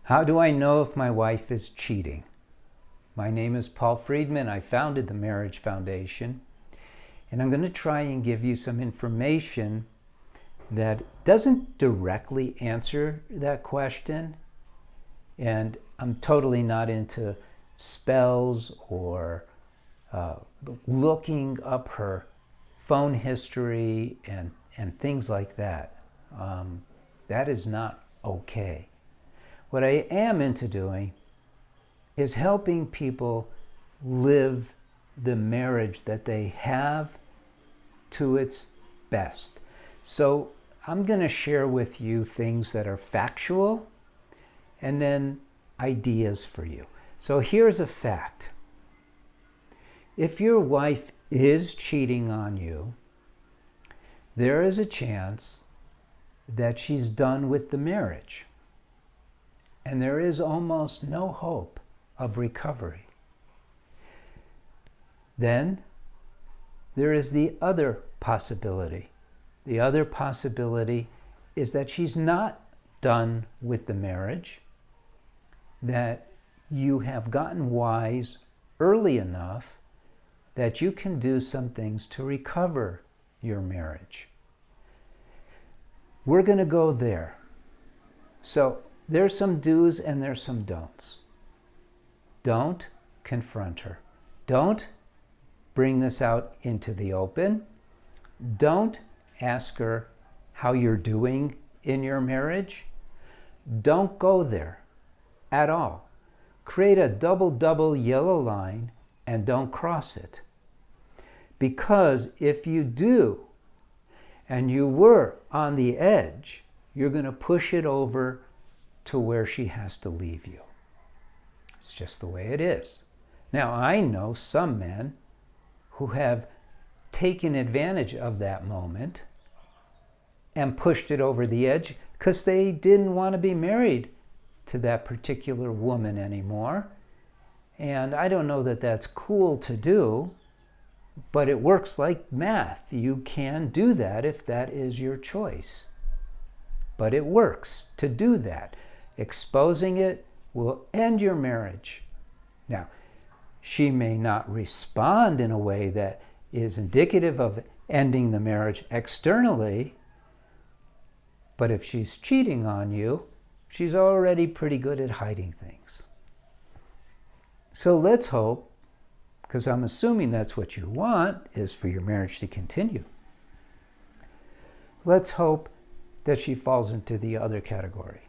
How do I know if my wife is cheating? My name is Paul Friedman. I founded the Marriage Foundation, and I'm going to try and give you some information that doesn't directly answer that question. And I'm totally not into spells or looking up her phone history and things like that. That is not okay. What I am into doing is helping people live the marriage that they have to its best. So I'm going to share with you things that are factual and then ideas for you. So here's a fact. If your wife is cheating on you, there is a chance that she's done with the marriage. And there is almost no hope of recovery. Then there is the other possibility. The other possibility is that she's not done with the marriage, that you have gotten wise early enough that you can do some things to recover your marriage. We're going to go there. So there's some do's and there's some don'ts. Don't confront her. Don't bring this out into the open. Don't ask her how you're doing in your marriage. Don't go there at all. Create a double yellow line and don't cross it. Because if you do, and you were on the edge, you're going to push it over to where she has to leave you. It's just the way it is. Now, I know some men who have taken advantage of that moment and pushed it over the edge because they didn't want to be married to that particular woman anymore. And I don't know that that's cool to do, but it works like math. You can do that if that is your choice. But it works to do that. Exposing it will end your marriage. Now, she may not respond in a way that is indicative of ending the marriage externally, but if she's cheating on you, she's already pretty good at hiding things. So let's hope, because I'm assuming that's what you want, is for your marriage to continue. Let's hope that she falls into the other category,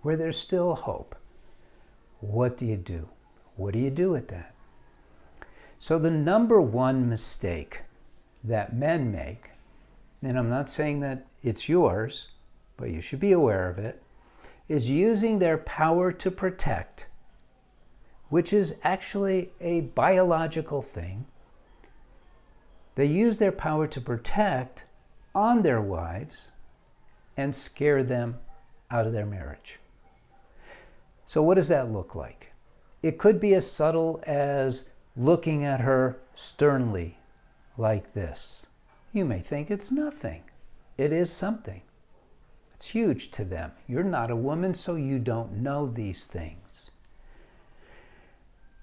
where there's still hope. What do you do? What do you do with that? So the number one mistake that men make, and I'm not saying that it's yours, but you should be aware of it, is using their power to protect, which is actually a biological thing. They use their power to protect on their wives and scare them out of their marriage. So what does that look like? It could be as subtle as looking at her sternly like this. You may think it's nothing. It is something. It's huge to them. You're not a woman, so you don't know these things.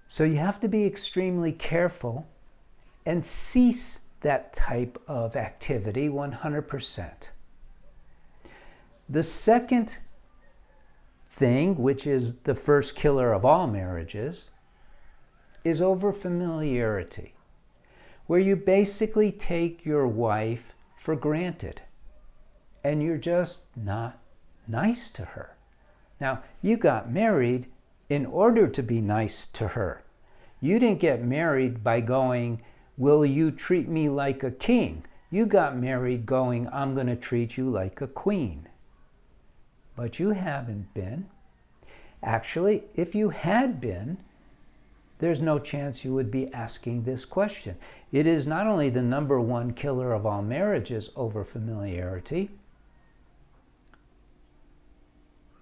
So you have to be extremely careful and cease that type of activity 100%. The second thing, which is the first killer of all marriages, is overfamiliarity, where you basically take your wife for granted and you're just not nice to her. Now, you got married in order to be nice to her. You didn't get married by going, will you treat me like a king? You got married going, I'm going to treat you like a queen. But you haven't been. Actually, if you had been, there's no chance you would be asking this question. It is not only the number one killer of all marriages, overfamiliarity,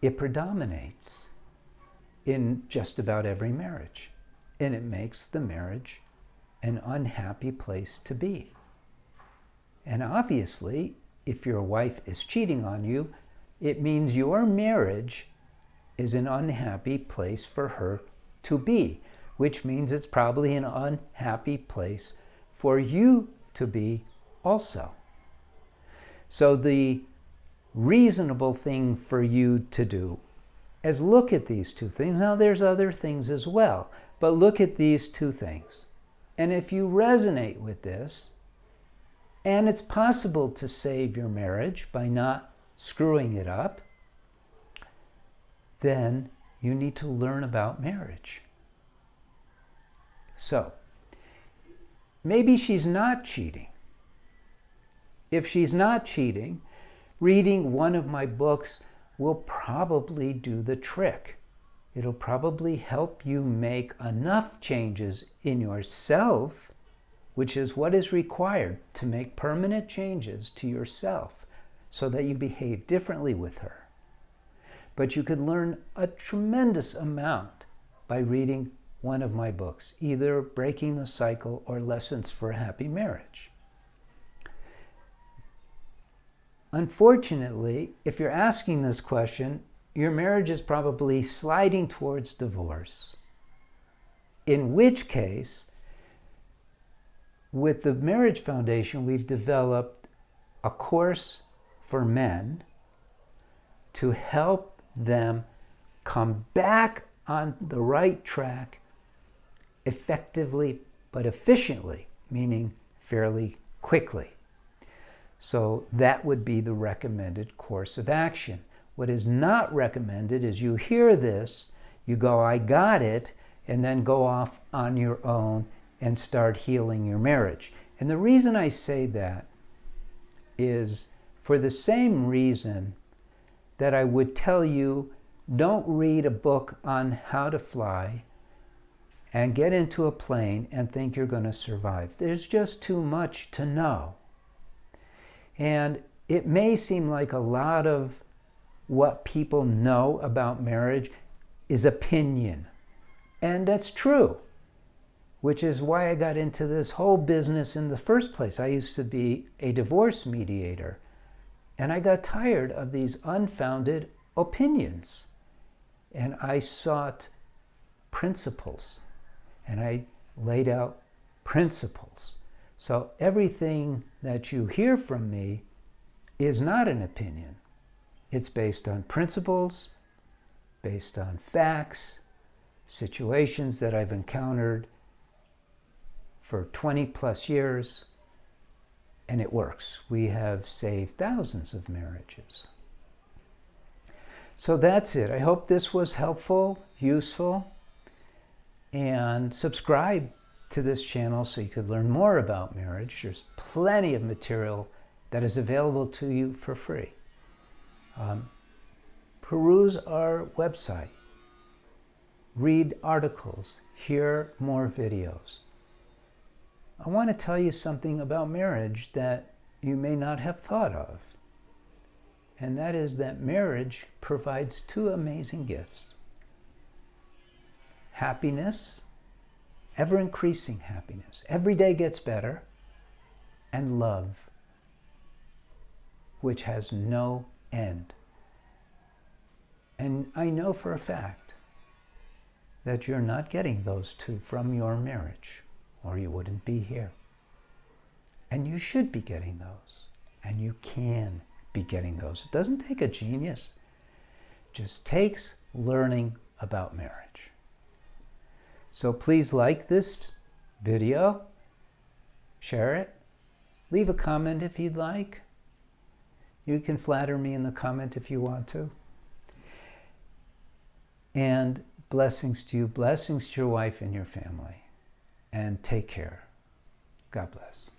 it predominates in just about every marriage. And it makes the marriage an unhappy place to be. And obviously, if your wife is cheating on you, it means your marriage is an unhappy place for her to be, which means it's probably an unhappy place for you to be also. So the reasonable thing for you to do is look at these two things. Now there's other things as well, but look at these two things. And if you resonate with this, and it's possible to save your marriage by not screwing it up, then you need to learn about marriage. So, maybe she's not cheating. If she's not cheating, reading one of my books will probably do the trick. It'll probably help you make enough changes in yourself, which is what is required to make permanent changes to yourself so that you behave differently with her. But you could learn a tremendous amount by reading one of my books, either Breaking the Cycle or Lessons for a Happy Marriage. Unfortunately, if you're asking this question, your marriage is probably sliding towards divorce. In which case, with the Marriage Foundation, we've developed a course for men to help them come back on the right track effectively but efficiently, meaning fairly quickly. So that would be the recommended course of action. What is not recommended is you hear this, you go, I got it, and then go off on your own and start healing your marriage. And the reason I say that is for the same reason that I would tell you, don't read a book on how to fly and get into a plane and think you're going to survive. There's just too much to know. And it may seem like a lot of what people know about marriage is opinion. And that's true, which is why I got into this whole business in the first place. I used to be a divorce mediator, and I got tired of these unfounded opinions. And I sought principles, and I laid out principles. So everything that you hear from me is not an opinion. It's based on principles, based on facts, situations that I've encountered for 20 plus years, and it works. We have saved thousands of marriages. So that's it. I hope this was helpful, useful, and subscribe to this channel so you could learn more about marriage. There's plenty of material that is available to you for free. Peruse our website, read articles, hear more videos. I want to tell you something about marriage that you may not have thought of, and that is that marriage provides two amazing gifts: happiness, ever-increasing happiness, every day gets better, and love, which has no end. And I know for a fact that you're not getting those two from your marriage, or you wouldn't be here. And you should be getting those, and you can be getting those. It doesn't take a genius, it just takes learning about marriage. So please like this video, share it, leave a comment if you'd like. You can flatter me in the comment if you want to. And blessings to you, blessings to your wife and your family. And take care. God bless.